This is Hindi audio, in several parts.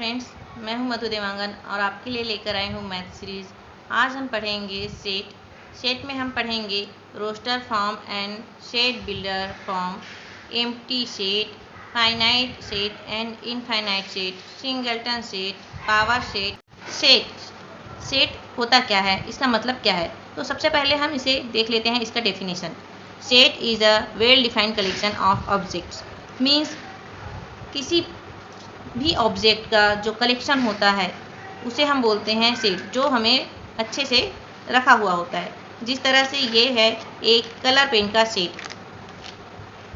फ्रेंड्स, मैं हूं मधु देवांगन और आपके लिए लेकर आई हूं मैथ सीरीज़। आज हम पढ़ेंगे सेट में हम पढ़ेंगे roster form and set builder form, empty set, finite set and infinite set, singleton set, power set. Set होता क्या है, इसका मतलब क्या है? तो सबसे पहले हम इसे देख लेते हैं, इसका definition. Set is a well defined collection of objects. Means किसी भी ऑब्जेक्ट का जो कलेक्शन होता है उसे हम बोलते हैं सेट, जो हमें अच्छे से रखा हुआ होता है। जिस तरह से ये है एक कलर पेन का सेट,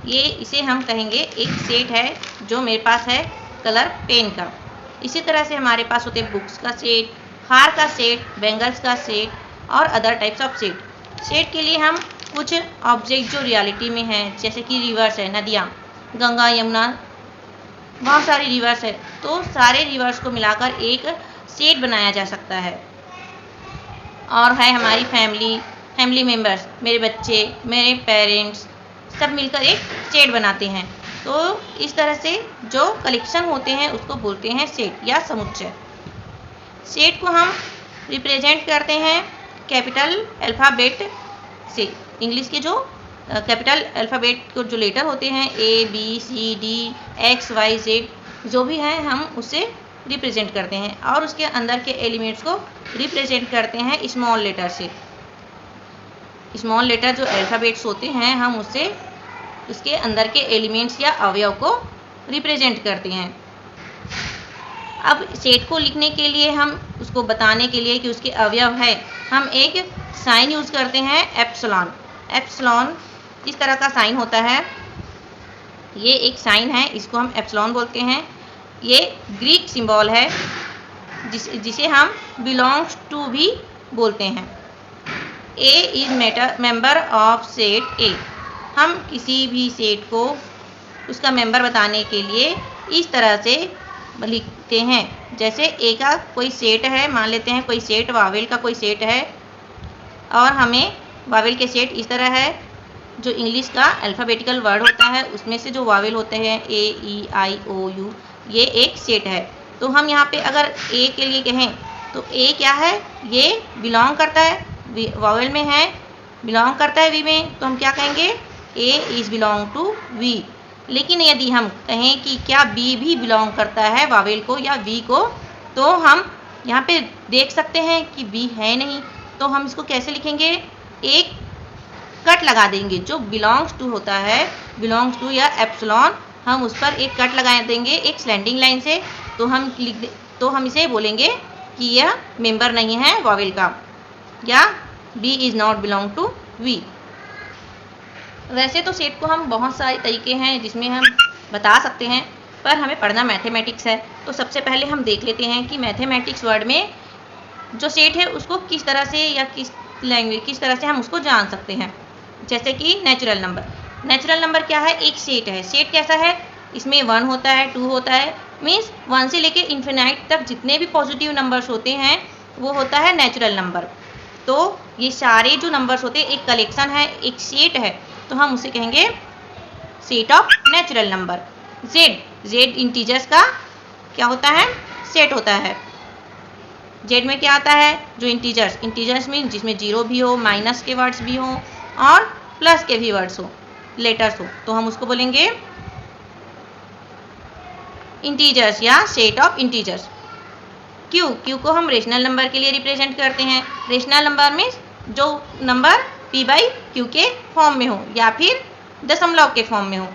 इसे हम कहेंगे एक सेट है जो मेरे पास है कलर पेन का। इसी तरह से हमारे पास होते हैं बुक्स का सेट, हार का सेट, बैंगल्स का सेट और other types of set. Set के लिए हम कुछ ऑब्जेक्ट जो रियलिटी में हैं, जैसे कि रिवर्स है, नदियाँ, गंगा, यमुना, बहुत सारी रिवर्स है, तो सारे रिवर्स को मिलाकर एक सेट बनाया जा सकता है। और है हमारी फैमिली मेम्बर्स, मेरे बच्चे, मेरे पेरेंट्स, सब मिलकर एक सेट बनाते हैं। तो इस तरह से जो कलेक्शन होते हैं उसको बोलते हैं सेट या समुच्चय। सेट को हम रिप्रेजेंट करते हैं कैपिटल अल्फ़ाबेट से। इंग्लिश के जो कैपिटल अल्फ़ाबेट को जो लेटर होते हैं ABCD XYZ जो भी हैं, हम उसे रिप्रेजेंट करते हैं और उसके अंदर के एलिमेंट्स को रिप्रेजेंट करते हैं स्मॉल लेटर से। स्मॉल लेटर जो अल्फ़ाबेट्स होते हैं, हम उससे उसके अंदर के एलिमेंट्स या अवयव को रिप्रेजेंट करते हैं। अब सेट को लिखने के लिए, हम उसको बताने के लिए कि उसके अवयव है, हम एक साइन यूज़ करते हैं एप्सिलॉन। एप्सिलॉन इस तरह का साइन होता है, ये एक साइन है, इसको हम एप्सिलॉन बोलते हैं। ये ग्रीक सिंबल है जिसे हम बिलोंग्स टू भी बोलते हैं। A is member of set A. हम किसी भी सेट को उसका मेंबर बताने के लिए इस तरह से लिखते हैं। जैसे ए का कोई सेट है, मान लेते हैं कोई सेट वावेल का कोई सेट है, और हमें वावेल के सेट इस तरह है, जो इंग्लिश का अल्फ़ाबेटिकल वर्ड होता है उसमें से जो वावेल होते हैं AEIOU, ये एक सेट है। तो हम यहाँ पे अगर ए के लिए कहें तो ए क्या है, ये बिलोंग करता है वावेल में है, बिलोंग करता है वी में, तो हम क्या कहेंगे, A is belong to V. लेकिन यदि हम कहें कि क्या बी भी बिलोंग करता है वावेल को या वी को, तो हम यहाँ पे देख सकते हैं कि बी है नहीं, तो हम इसको कैसे लिखेंगे, एक कट लगा देंगे। जो बिलोंग्स टू होता है, बिलोंग्स टू या एप्सिलॉन, हम उस पर एक कट लगा देंगे एक स्लैंडिंग लाइन से, तो हम इसे बोलेंगे कि यह मेंबर नहीं है वावेल का, या B is not belong to V. वैसे तो सेट को हम बहुत सारे तरीके हैं जिसमें हम बता सकते हैं, पर हमें पढ़ना मैथमेटिक्स है, तो सबसे पहले हम देख लेते हैं कि मैथमेटिक्स वर्ड में जो सेट है उसको किस तरह से या किस तरह से हम उसको जान सकते हैं। जैसे कि नेचुरल नंबर क्या है, एक सेट है। सेट कैसा है, इसमें 1 होता है, 2 होता है, मीन्स 1 से लेके इन्फिनाइट तक जितने भी पॉजिटिव नंबर्स होते हैं वो होता है नेचुरल नंबर। तो ये सारे जो नंबर्स होते हैं एक कलेक्शन है, एक सेट है, तो हम उसे कहेंगे set of natural number. Z integers का क्या होता है, सेट होता है। जेड में क्या आता है, जो इंटीजर्स मीन जिसमें 0 भी हो, माइनस के वर्ड्स भी हो और प्लस के भी वर्ड्स हो, लेटर्स हो, तो हम उसको बोलेंगे इंटीजर्स या सेट ऑफ इंटीजर्स। क्यू को हम रेशनल नंबर के लिए रिप्रेजेंट करते हैं। रेशनल नंबर में जो नंबर P/Q के फॉर्म में हो या फिर दशमलव के फॉर्म में हो।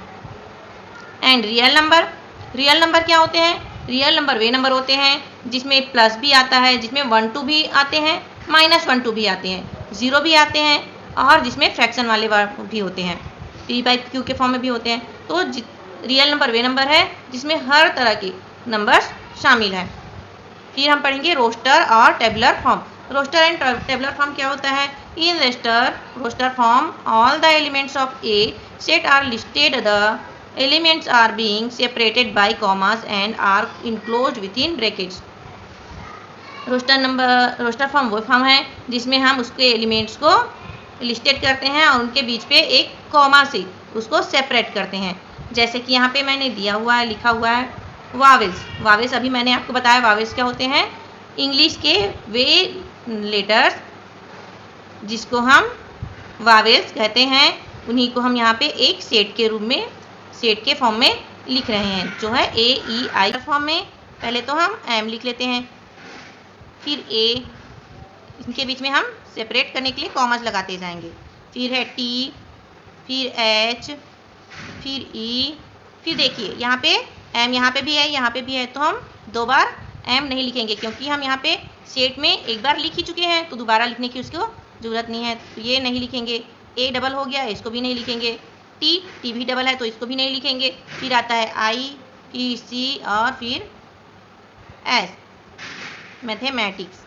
एंड रियल नंबर क्या होते हैं, रियल नंबर वे नंबर होते हैं जिसमें प्लस भी आता है, जिसमें 1 2 भी आते हैं, -1 2 भी आते हैं, 0 भी आते हैं, और जिसमें फ्रैक्शन वाले वर्ड भी होते हैं, P/Q के फॉर्म में भी होते हैं। तो रियल नंबर वे नंबर है जिसमें हर तरह के नंबर्स शामिल हैं। फिर हम पढ़ेंगे रोस्टर और tabular form. Roster and tabular form क्या होता है, in roster form all the elements of a set are listed, the elements are being separated by commas and are enclosed within brackets. Roster form वो फॉर्म है जिसमें हम उसके एलिमेंट्स को लिस्टेड करते हैं और उनके बीच पे एक कॉमा से उसको सेपरेट करते हैं। जैसे कि यहाँ पे मैंने दिया हुआ है, लिखा हुआ है वावेल्स। वावेल्स अभी मैंने आपको बताया वावेल्स क्या होते हैं, इंग्लिश के वे लेटर्स जिसको हम वावेल्स कहते हैं, उन्हीं को हम यहाँ पे एक सेट के रूप में, सेट के फॉर्म में लिख रहे हैं, जो है ए ई आई फॉर्म में। पहले तो हम एम लिख लेते हैं, फिर ए, इनके बीच में हम सेपरेट करने के लिए कॉमास लगाते जाएंगे, फिर है टी, फिर एच, फिर ई, फिर देखिए यहाँ पे एम यहाँ पे भी है, यहाँ पे भी है, तो हम 2 बार एम नहीं लिखेंगे क्योंकि हम यहाँ पे सेट में एक बार लिख ही चुके हैं, तो दोबारा लिखने की उसको ज़रूरत नहीं है, तो ये नहीं लिखेंगे। ए डबल हो गया, इसको भी नहीं लिखेंगे। टी भी डबल है तो इसको भी नहीं लिखेंगे। फिर आता है आई, फिर सी और फिर एस, मैथमेटिक्स।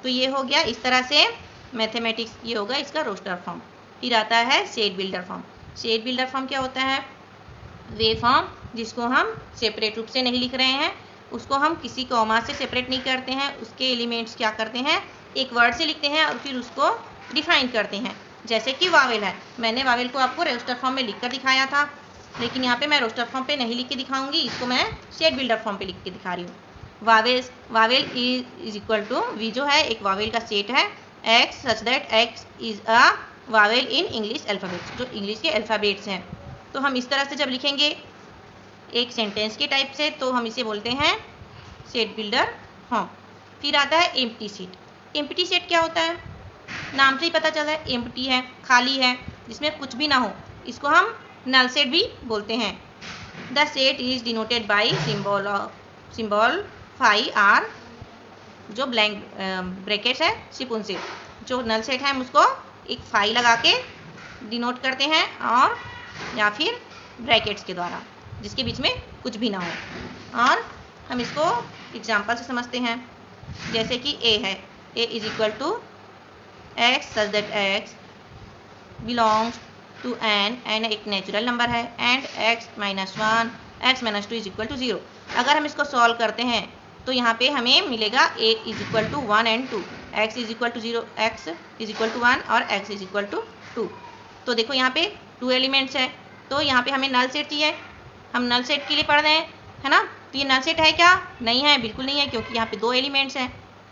तो ये हो गया इस तरह से मैथमेटिक्स, ये होगा इसका रोस्टर फॉर्म। फिर आता है set builder form. Set builder form क्या होता है, वे फॉर्म जिसको हम सेपरेट रूप से नहीं लिख रहे हैं, उसको हम किसी कॉमा से सेपरेट नहीं करते हैं, उसके एलिमेंट्स क्या करते हैं, एक वर्ड से लिखते हैं और फिर उसको डिफाइन करते हैं। जैसे कि वावेल है, मैंने वावेल को आपको रोस्टर फॉर्म में लिखकर दिखाया था, लेकिन यहाँ पे मैं रोस्टर फॉर्म पे नहीं लिख के दिखाऊंगी, इसको मैं सेट बिल्डर फॉर्म पे लिख के दिखा रही हूँ। Vowels, vowel is equal to, V जो है एक वावेल का सेट है, X such that X is a vowel in English alphabets, जो इंग्लिश के अल्फ़ाबेट्स हैं। तो हम इस तरह से जब लिखेंगे एक सेंटेंस के टाइप से, तो हम इसे बोलते हैं सेट बिल्डर फॉर्म। फिर आता है एम्प्टी सेट। एम्प्टी सेट क्या होता है, नाम से ही पता चला है, एम्प्टी है, खाली है, जिसमें कुछ भी ना हो, इसको हम नल सेट भी बोलते हैं। The set is denoted by symbol phi or, जो ब्लैंक ब्रैकेट्स है सिर्फ उनसे, जो नल सेट है हम उसको एक फाई लगा के डिनोट करते हैं, और या फिर ब्रैकेट्स के द्वारा जिसके बीच में कुछ भी ना हो। और हम इसको एग्जाम्पल से समझते हैं, जैसे कि ए है, A is equal to x such that x belongs to an एक नेचुरल नंबर है, and x minus 1 x minus 2 is equal to 0। अगर हम इसको सॉल्व करते हैं तो यहाँ पे हमें मिलेगा A is equal to 1 and 2, x is equal to 0, x is equal to 1 और एक्स इज इक्वल टू 2। तो देखो यहाँ पे 2 एलिमेंट्स है, तो यहाँ पे हमें नल सेट चाहिए, हम नल सेट के लिए पढ़ रहे हैं, है ना। तो ये नल सेट है क्या, नहीं है, बिल्कुल नहीं है, क्योंकि यहाँ पे 2 एलिमेंट्स हैं,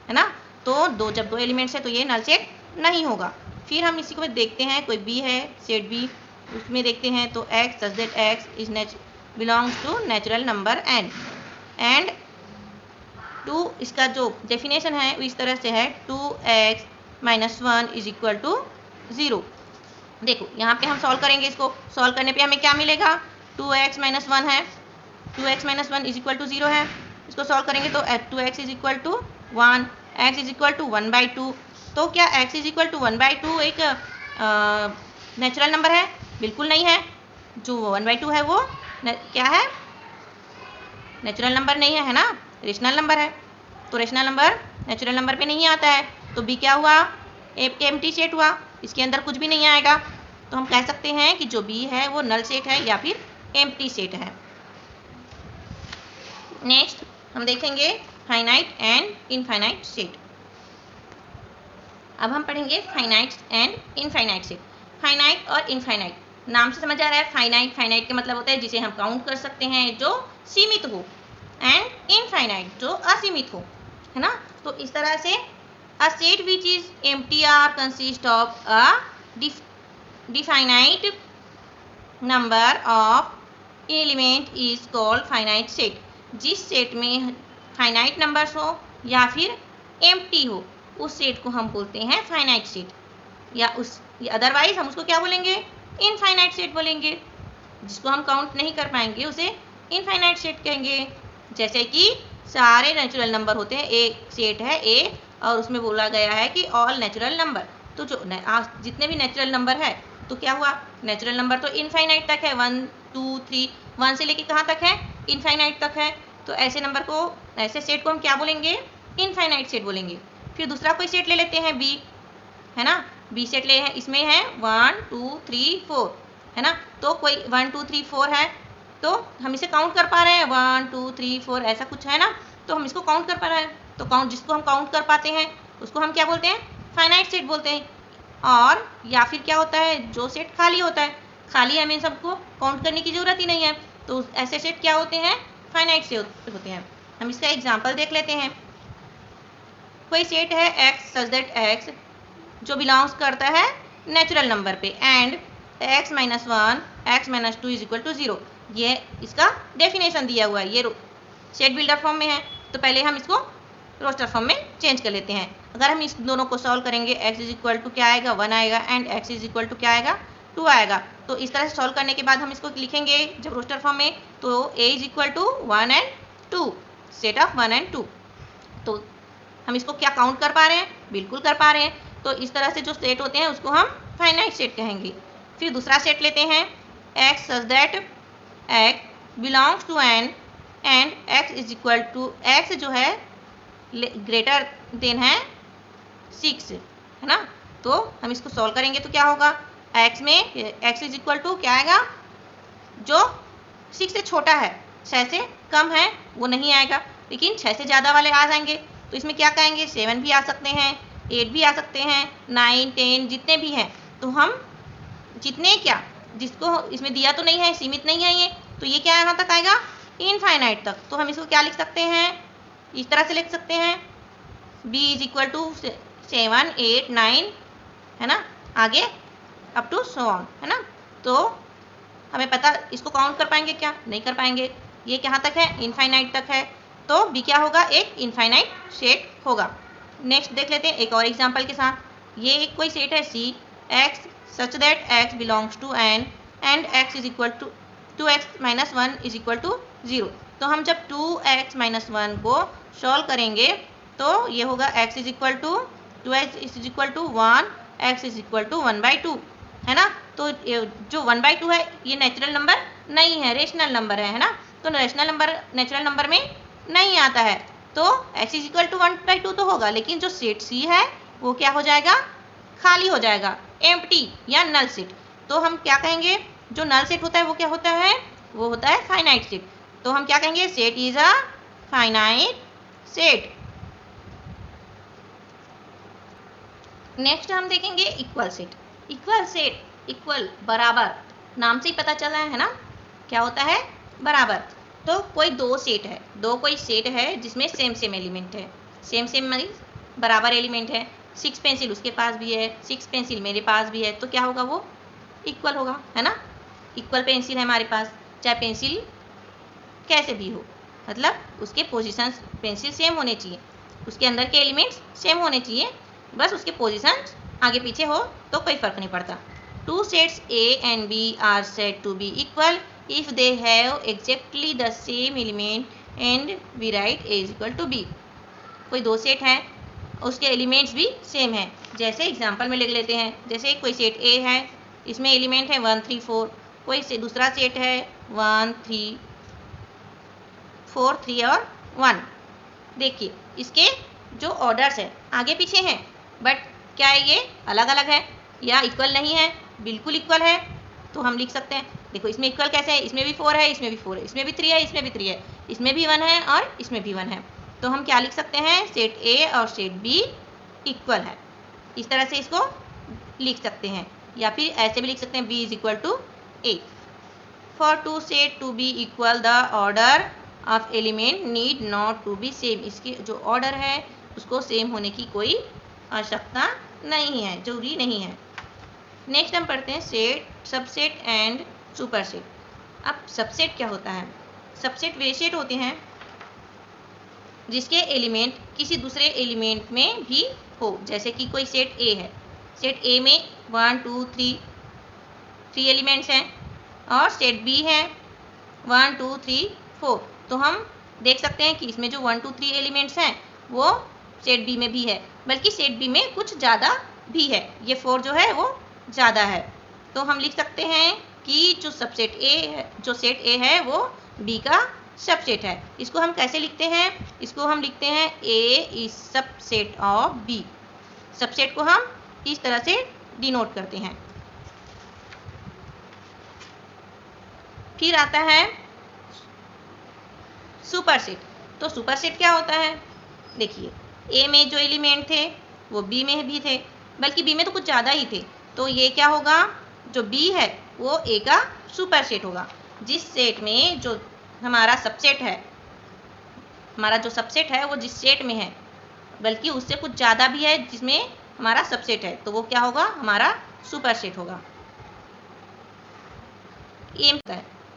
है ना। तो जब 2 एलिमेंट्स है तो ये नल सेट नहीं होगा। फिर हम इसी को देखते हैं, कोई बी है, सेट बी, उसमें देखते हैं तो X such that X is belongs to natural number N, and 2, इसका जो डेफिनेशन है वो इस तरह से है, 2x minus 1 is equal to 0। देखो यहाँ पे हम सॉल्व करेंगे, इसको सॉल्व करने पे हमें क्या मिलेगा, 2x माइनस 1 है, 2x minus 1 is equal to 0 है। इसको सॉल्व करेंगे तो 2x is equal to 1, x is equal to 1/2। तो क्या x इज इक्वल टू 1/2 एक नेचुरल नंबर है, बिल्कुल नहीं है। जो 1/2 है वो क्या है, नेचुरल नंबर नहीं है, है ना, रेशनल नंबर है। तो रेशनल नंबर नेचुरल नंबर पे नहीं आता है, तो बी क्या हुआ, एम्प्टी सेट हुआ, इसके अंदर कुछ भी नहीं आएगा। तो हम कह सकते हैं कि जो बी है वो नल सेट है या फिर एम्प्टी सेट है। नेक्स्ट हम देखेंगे फाइनाइट एंड इनफाइनाइट सेट। अब हम पढ़ेंगे finite and infinite set. Finite और इनफाइनाइट, नाम से समझ आ रहा है, फाइनाइट, फाइनाइट का मतलब होता है जिसे हम काउंट कर सकते हैं, जो सीमित हो, एंड इनफाइनाइट जो असीमित हो, है ना। तो इस तरह से a set which is empty or consist of a definite number of element is called finite set. जिस सेट में फाइनाइट नंबर्स हो या फिर एम्प्टी हो, उस सेट को हम बोलते हैं फाइनाइट सेट, या उस अदरवाइज हम उसको क्या बोलेंगे, इनफाइनाइट सेट बोलेंगे। जिसको हम काउंट नहीं कर पाएंगे उसे इनफाइनाइट सेट कहेंगे। जैसे कि सारे नेचुरल नंबर होते हैं, एक सेट है ए और उसमें बोला गया है कि ऑल नेचुरल नंबर, तो जो जितने भी नेचुरल नंबर है, तो क्या हुआ, नेचुरल नंबर तो इनफाइनाइट तक है, 1 2 3, 1 से लेके कहाँ तक है, इनफाइनाइट तक है। तो ऐसे नंबर को, ऐसे सेट को हम क्या बोलेंगे, इनफाइनाइट सेट बोलेंगे। फिर दूसरा कोई सेट ले लेते हैं बी, है ना, बी सेट ले हैं, इसमें है 1 2 3 4, है ना। तो कोई 1 2 3 4 है, तो हम इसे काउंट कर पा रहे हैं, 1 2 3 4 ऐसा कुछ है ना, तो हम इसको काउंट कर पा रहे हैं। तो काउंट, जिसको हम काउंट कर पाते हैं उसको हम क्या बोलते हैं, फाइनाइट सेट बोलते हैं। और या फिर क्या होता है, जो सेट खाली होता है, खाली हमें सबको काउंट करने की ज़रूरत ही नहीं है, तो ऐसे सेट क्या होते हैं, फाइनाइट से होते हैं। हम इसका एग्जांपल देख लेते हैं। कोई सेट है x सच दैट x जो बिलोंग्स करता है नेचुरल नंबर पे and x minus 1 x minus 2 is equal to 0। ये इसका डेफिनेशन दिया हुआ है, ये सेट बिल्डर फॉर्म में है। तो पहले हम इसको रोस्टर फॉर्म में चेंज कर लेते हैं। अगर हम इस दोनों को सॉल्व करेंगे x इज इक्वल टू क्या आएगा 1 आएगा and x is equal to क्या आएगा 2 आएगा। तो इस तरह से सॉल्व करने के बाद हम इसको लिखेंगे जब रोस्टर फॉर्म में, तो a is equal to 1 and 2, set of 1 and 2। तो हम इसको क्या काउंट कर पा रहे हैं? बिल्कुल कर पा रहे हैं। तो इस तरह से जो सेट होते हैं उसको हम फाइनाइट सेट कहेंगे। फिर दूसरा सेट लेते हैं x such that x belongs to n and x is equal to x जो है ग्रेटर देन है 6, है ना। तो हम इसको सॉल्व करेंगे तो क्या होगा, x में x इज इक्वल टू क्या आएगा, जो 6 से छोटा है 6 से कम है वो नहीं आएगा, लेकिन 6 से ज़्यादा वाले आ जाएंगे। तो इसमें क्या कहेंगे 7 भी आ सकते हैं, 8 भी आ सकते हैं, 9 10 जितने भी हैं। तो हम जितने क्या जिसको इसमें दिया तो नहीं है, सीमित नहीं है ये, तो ये क्या यहाँ तक आएगा इनफाइनाइट तक। तो हम इसको क्या लिख सकते हैं, इस तरह से लिख सकते हैं b इज इक्वल टू 7 8 9, है ना, आगे अप टू सो ऑन, है ना। तो हमें पता, इसको काउंट कर पाएंगे क्या? नहीं कर पाएंगे। ये कहाँ तक है? इनफाइनाइट तक है। तो b क्या होगा, एक इनफाइनाइट सेट होगा। नेक्स्ट देख लेते हैं एक और एग्जांपल के साथ। ये एक कोई सेट है c x such that x belongs to n and x is equal to 2x minus 1 is equal to 0। तो हम जब 2x माइनस 1 को सॉल्व करेंगे तो ये होगा x is equal to 2x is equal to 1, x is equal to 1/2, है ना। तो जो 1/2 है ये नेचुरल नंबर नहीं है, रेशनल नंबर है ना। तो रेशनल नंबर नेचुरल नंबर में नहीं आता है, तो x इज इक्वल टू 1/2 तो होगा, लेकिन जो सेट C है वो क्या हो जाएगा, खाली हो जाएगा, एम्प्टी या नल सेट। तो हम क्या कहेंगे, जो नल सेट होता है वो क्या होता है, वो होता है फाइनाइट सेट। तो हम क्या कहेंगे, set is a finite set. Next हम देखेंगे equal set. Equal set, equal बराबर, नाम से ही पता चल रहा है ना, क्या होता है बराबर। तो कोई दो सेट है, कोई सेट है जिसमें सेम सेम एलिमेंट है, सेम सेम मीन्स बराबर एलिमेंट है। 6 पेंसिल उसके पास भी है, 6 पेंसिल मेरे पास भी है, तो क्या होगा, वो इक्वल होगा, है ना। इक्वल पेंसिल है हमारे पास, चाहे पेंसिल कैसे भी हो, मतलब उसके पोजीशंस, पेंसिल सेम होने चाहिए, उसके अंदर के एलिमेंट्स सेम होने चाहिए, बस उसके पोजीशंस आगे पीछे हो तो कोई फर्क नहीं पड़ता। 2 sets A and B are said to be equal if they have exactly the same element and we write A is equal to B। कोई दो सेट हैं, उसके एलिमेंट्स भी सेम हैं। जैसे एग्जांपल में लिख लेते हैं, जैसे कोई सेट A है, इसमें एलिमेंट है 1 3 4, कोई से दूसरा सेट है 1 3 4 3 और 1। देखिए इसके जो ऑर्डर्स है आगे पीछे हैं, बट क्या है, ये अलग अलग है या इक्वल नहीं है, बिल्कुल इक्वल है। तो हम लिख सकते हैं, देखो इसमें इक्वल कैसे है, इसमें भी 4 है, इसमें भी 4 है, इसमें भी 3 है, इसमें भी 3 है, इसमें भी 1 है और इसमें भी 1 है। तो हम क्या लिख सकते हैं, सेट A और सेट B इक्वल है, इस तरह से इसको लिख सकते हैं। या फिर ऐसे भी लिख सकते हैं, B is equal to A। For 2 set to be equal the order of element need not to be same. इसके जो ऑर्डर है उसको सेम होने की कोई आवश्यकता नहीं है, जरूरी नहीं है। नेक्स्ट हम पढ़ते हैं सेट, सबसेट एंड सुपरसेट। अब सबसेट क्या होता है, सबसेट वे सेट होते हैं जिसके एलिमेंट किसी दूसरे एलिमेंट में भी हो। जैसे कि कोई सेट A है, सेट A में 1 2 3 एलिमेंट्स हैं और सेट B है 1 2 3 4। तो हम देख सकते हैं कि इसमें जो 1 2 3 एलिमेंट्स हैं वो सेट B में भी है, बल्कि सेट B में कुछ ज़्यादा भी है, ये 4 जो है वो ज़्यादा है। तो हम लिख सकते हैं कि जो सबसेट A है, जो सेट A है वो B का सबसेट है। इसको हम कैसे लिखते हैं, इसको हम लिखते हैं A is subset of B। Subset को हम इस तरह से डिनोट करते हैं। फिर आता है सुपरसेट। तो सुपरसेट क्या होता है, देखिए A में जो एलिमेंट थे वो B में भी थे, बल्कि B में तो कुछ ज़्यादा ही थे। तो ये क्या होगा, जो B है वो A का सुपरसेट होगा। जिस सेट में जो हमारा सबसेट है, हमारा जो सबसेट है वो जिस सेट में है, बल्कि उससे कुछ ज़्यादा भी है जिसमें हमारा सबसेट है, तो वो क्या होगा, हमारा सुपर सेट होगा। ये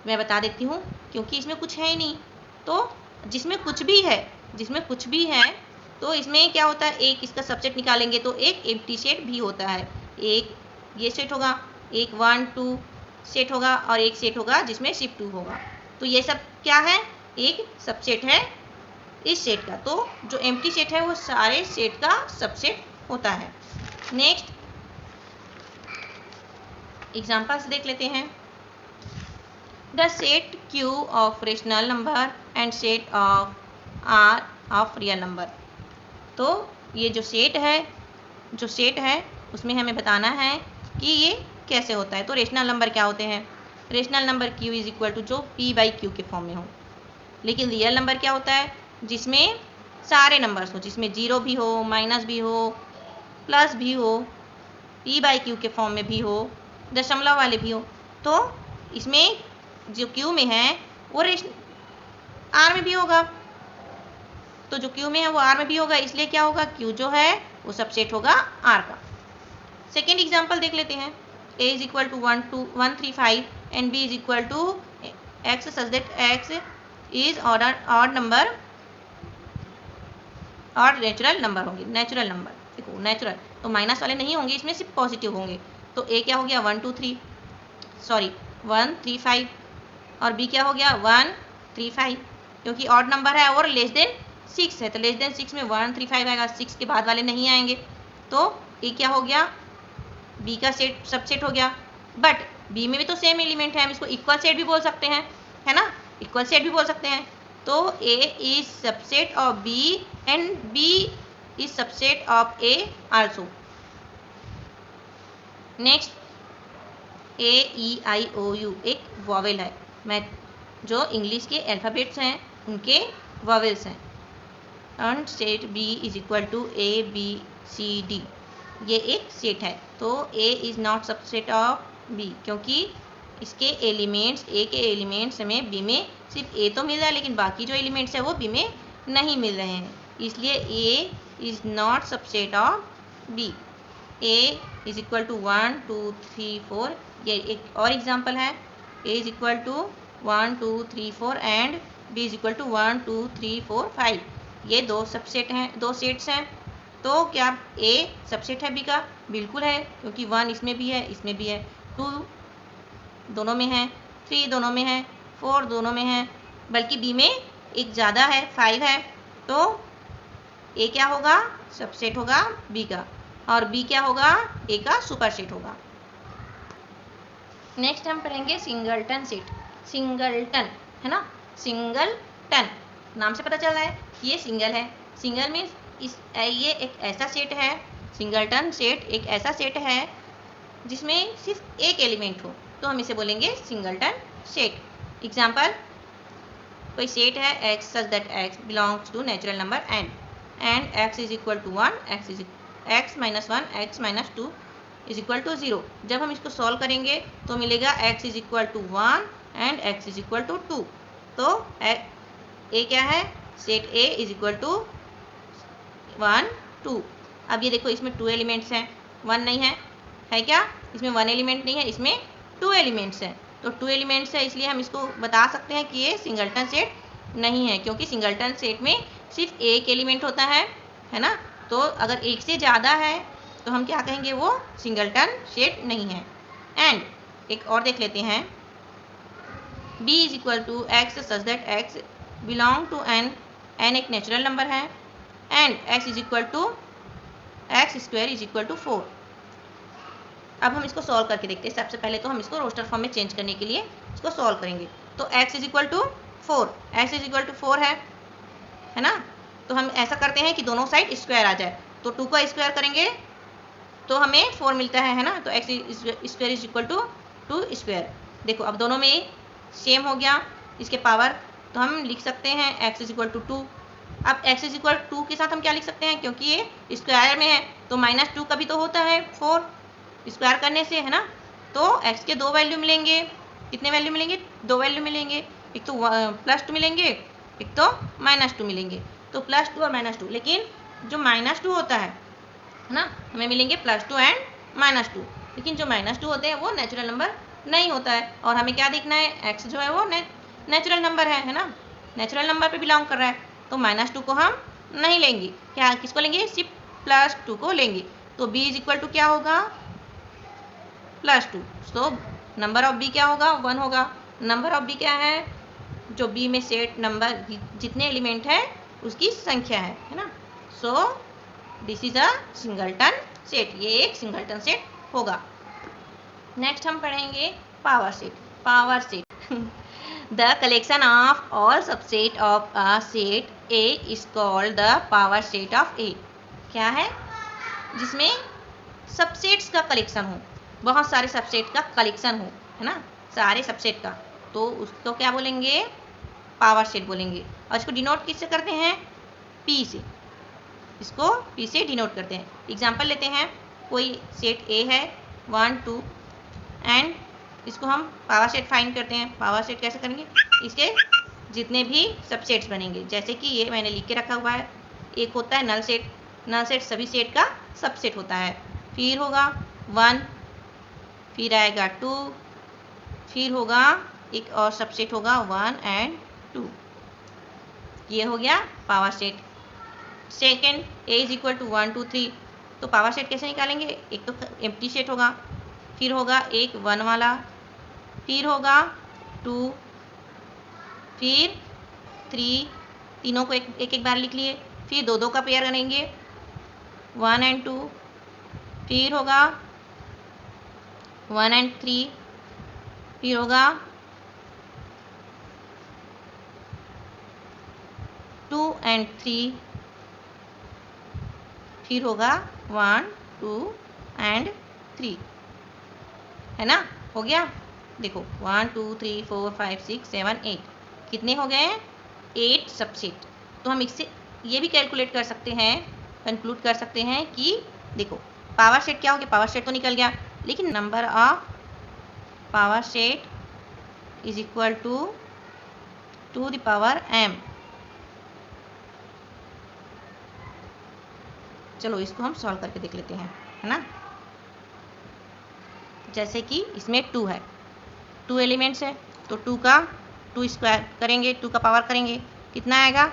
मैं बता देती हूँ, क्योंकि इसमें कुछ है ही नहीं, तो जिसमें कुछ भी है तो इसमें क्या होता है, एक इसका सबसेट निकालेंगे तो एक एम्प्टी सेट भी होता है। एक ये सेट होगा, एक 1 2 सेट होगा और एक सेट होगा जिसमें सिर्फ 2 होगा। तो ये सब क्या है, एक सबसेट है इस सेट का। तो जो एम्प्टी सेट है वो सारे सेट का सबसेट होता है। नेक्स्ट एग्जांपल्स देख लेते हैं। The set Q of rational number and set of R of real number. तो ये जो सेट है उसमें हमें बताना है कि ये कैसे होता है। तो रेशनल नंबर क्या होते हैं, rational number Q is equal to जो P/Q के फॉर्म में हो। लेकिन रियल नंबर क्या होता है, जिसमें सारे नंबर्स हो, जिसमें जीरो भी हो, माइनस भी हो, प्लस भी हो, P/Q के फॉर्म में भी हो, दशमलव वाले भी हो। तो इसमें जो Q में है वो R में भी होगा, तो जो Q में है वो R में भी होगा, इसलिए क्या होगा, Q जो है वो सबसेट होगा R का। सेकेंड एग्जाम्पल देख लेते हैं। A is equal to 1 2 1 3 5 and B is equal to X such that X is odd number और नेचुरल नंबर होंगे। नेचुरल नंबर देखो, नेचुरल तो माइनस वाले नहीं होंगे, इसमें सिर्फ पॉजिटिव होंगे। तो A क्या हो गया 1 3 5 और B क्या हो गया 1 3 5, क्योंकि ऑड नंबर है और लेस देन 6 है, तो लेस देन 6 में 1 3 5 आएगा, 6 के बाद वाले नहीं आएंगे। तो A क्या हो गया, B का सेट सबसेट हो गया। बट B में भी तो सेम एलिमेंट है, हम इसको इक्वल सेट भी बोल सकते हैं, है ना, इक्वल सेट भी बोल सकते हैं। तो A is subset of B and B is subset of A also. Next AEIOU एक वॉवेल है, मैं जो इंग्लिश के अल्फ़ाबेट्स हैं उनके वॉवेल्स हैं। And set B is equal to ABCD, ये एक सेट है। तो A is not subset of B, क्योंकि इसके एलिमेंट्स, A के एलिमेंट्स हमें B में सिर्फ A तो मिल रहा है, लेकिन बाकी जो एलिमेंट्स है वो B में नहीं मिल रहे हैं, इसलिए A is not subset of B। A is equal to 1 2 3 4, ये एक और एग्जाम्पल है। A is equal to 1 2 3 4 and B is equal to 1 2 3 4 5, ये दो सबसेट हैं, दो सेट्स हैं। तो क्या A सबसेट है B का, बिल्कुल है, क्योंकि 1 इसमें भी है, इसमें भी है, 2 दोनों में है, 3 दोनों में है, 4 दोनों में है, बल्कि B में एक ज़्यादा है, 5 है। तो A क्या होगा, सबसेट होगा B का, और B क्या होगा, A का सुपर सेट होगा। नेक्स्ट हम पढ़ेंगे सिंगलटन सेट। सिंगलटन है ना, सिंगलटन नाम से पता चल रहा है कि ये सिंगल है। सिंगल मीन्स ये एक ऐसा सेट है, सिंगलटन सेट एक ऐसा सेट है जिसमें सिर्फ एक एलिमेंट हो, तो हम इसे बोलेंगे सिंगलटन सेट। एग्जाम्पल, कोई सेट है x such that x belongs to natural number and x is equal to 1, x minus 1 x minus 2 is equal to 0। जब हम इसको सॉल्व करेंगे तो मिलेगा x is equal to 1 and x is equal to 2। तो A क्या है, set A is equal to 1 2। अब ये देखो इसमें 2 एलिमेंट्स हैं, 1 नहीं है क्या, इसमें 1 एलिमेंट नहीं है, इसमें 2 एलिमेंट्स हैं। तो 2 एलिमेंट्स है, इसलिए हम इसको बता सकते हैं कि ये सिंगलटन सेट नहीं है, क्योंकि सिंगलटन सेट में सिर्फ एक एलिमेंट होता है ना। तो अगर एक से ज़्यादा है तो हम क्या कहेंगे, वो सिंगलटन सेट नहीं है। एंड एक और देख लेते हैं, B is equal to x such that x belong to n एक नेचुरल नंबर है, and x is equal to x square is equal to 4। अब हम इसको सॉल्व करके देखते हैं। सबसे पहले तो हम इसको रोस्टर फॉर्म में चेंज करने के लिए इसको सॉल्व करेंगे। तो x is equal to 4, x is equal to 4 है ना। तो हम ऐसा करते हैं कि दोनों साइड स्क्वायर आ जाए, तो 2 का स्क्वायर करेंगे तो हमें 4 मिलता है ना। तो x square is equal to 2 square. देखो अब दोनों में सेम हो गया इसके पावर, तो हम लिख सकते हैं x इज इक्वल टू 2। अब x इज इक्वल 2 के साथ हम क्या लिख सकते हैं, क्योंकि ये स्क्वायर में है तो -2 का भी तो होता है 4 स्क्वायर करने से, है ना। तो x के 2 वैल्यू मिलेंगे, कितने वैल्यू मिलेंगे, 2 वैल्यू मिलेंगे। एक तो +2 मिलेंगे, एक तो -2 मिलेंगे। तो +2 और -2, लेकिन जो -2 होता है ना, हमें मिलेंगे +2 एंड -2, लेकिन जो -2 होते हैं वो नेचुरल नंबर नहीं होता है। और हमें क्या देखना है, x जो है वो नेचुरल नंबर है ना, नेचुरल नंबर पे बिलोंग कर रहा है। तो -2 को हम नहीं लेंगे, क्या किसको लेंगे, सिर्फ +2 को लेंगे। तो b इज इक्वल टू क्या होगा, +2। तो नंबर ऑफ b क्या होगा, 1 होगा। नंबर ऑफ b क्या है, जो b में सेट नंबर जितने एलिमेंट है उसकी संख्या है ना। So this is a singleton set, ये एक सिंगलटन सेट होगा। नेक्स्ट हम पढ़ेंगे power set. Power set the collection of all subset of a set A is called the power set of A. क्या है, जिसमें सबसेट्स का कलेक्शन हो, बहुत सारे सबसेट का कलेक्शन हो, है ना, सारे सबसेट का, तो उसको क्या बोलेंगे, पावर सेट बोलेंगे। और इसको डिनोट किससे करते हैं, P से, इसको P से डिनोट करते हैं। एग्जाम्पल लेते हैं, कोई सेट A है 1 2 एंड इसको हम पावर सेट फाइंड करते हैं। पावर सेट कैसे करेंगे, इसके जितने भी सबसेट्स बनेंगे, जैसे कि ये मैंने लिख के रखा हुआ है, एक होता है नल सेट, नल सेट सभी सेट का सबसेट होता है। फिर होगा 1, फिर आएगा 2, फिर होगा एक और सबसेट होगा 1 एंड 2। ये हो गया power set. Second A is equal to 1 2 3, तो पावर सेट कैसे निकालेंगे, एक तो एम्प्टी सेट होगा, फिर होगा एक 1 वाला, फिर होगा 2, फिर 3, तीनों को एक एक बार लिख लिए, फिर दो दो का पेयर बनेंगे 1 एंड 2, फिर होगा 1 एंड 3, फिर होगा 2 एंड 3, फिर होगा 1 2 एंड 3, है ना, हो गया। देखो 1 2 3 4 5 6 7 8, कितने हो गए, 8 सबसेट। तो हम इससे ये भी कैलकुलेट कर सकते हैं, कंक्लूड कर सकते हैं कि देखो पावर सेट क्या हो गया, पावर सेट तो निकल गया, लेकिन number of power set is equal to the power m। चलो इसको हम सॉल्व करके देख लेते हैं, है ना। जैसे कि इसमें 2 है, 2 एलिमेंट्स है, तो 2 का 2 स्क्वायर करेंगे, 2 का पावर करेंगे, कितना आएगा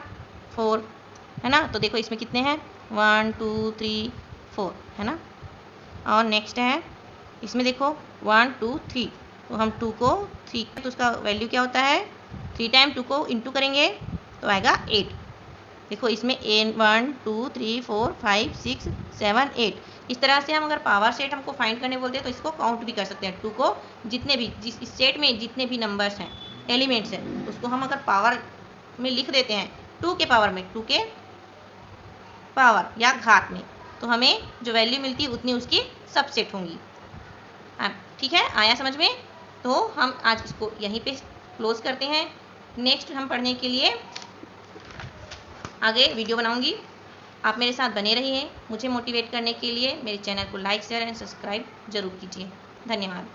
4, है ना। तो देखो इसमें कितने हैं 1 2 3 4, है ना। और नेक्स्ट है इसमें देखो 1 2 3, तो हम 2 को 3, तो उसका वैल्यू क्या होता है, 3 टाइम 2 को इंटू करेंगे तो आएगा 8। देखो इसमें 1 2 3 4 5 6 7 8, इस तरह से हम अगर पावर सेट हमको फाइंड करने बोलते हैं तो इसको काउंट भी कर सकते हैं। 2 को जितने भी इस सेट में जितने भी नंबर्स हैं, एलिमेंट्स हैं, उसको हम अगर पावर में लिख देते हैं, 2 के पावर में, 2 के पावर या घात में, तो हमें जो वैल्यू मिलती है उतनी उसकी सबसेट होंगी। ठीक है, आया समझ में। तो हम आज इसको यहीं पे क्लोज करते हैं। नेक्स्ट हम पढ़ने के लिए आगे वीडियो बनाऊंगी, आप मेरे साथ बने रहिए। मुझे मोटिवेट करने के लिए मेरे चैनल को लाइक शेयर एंड सब्सक्राइब जरूर कीजिए। धन्यवाद।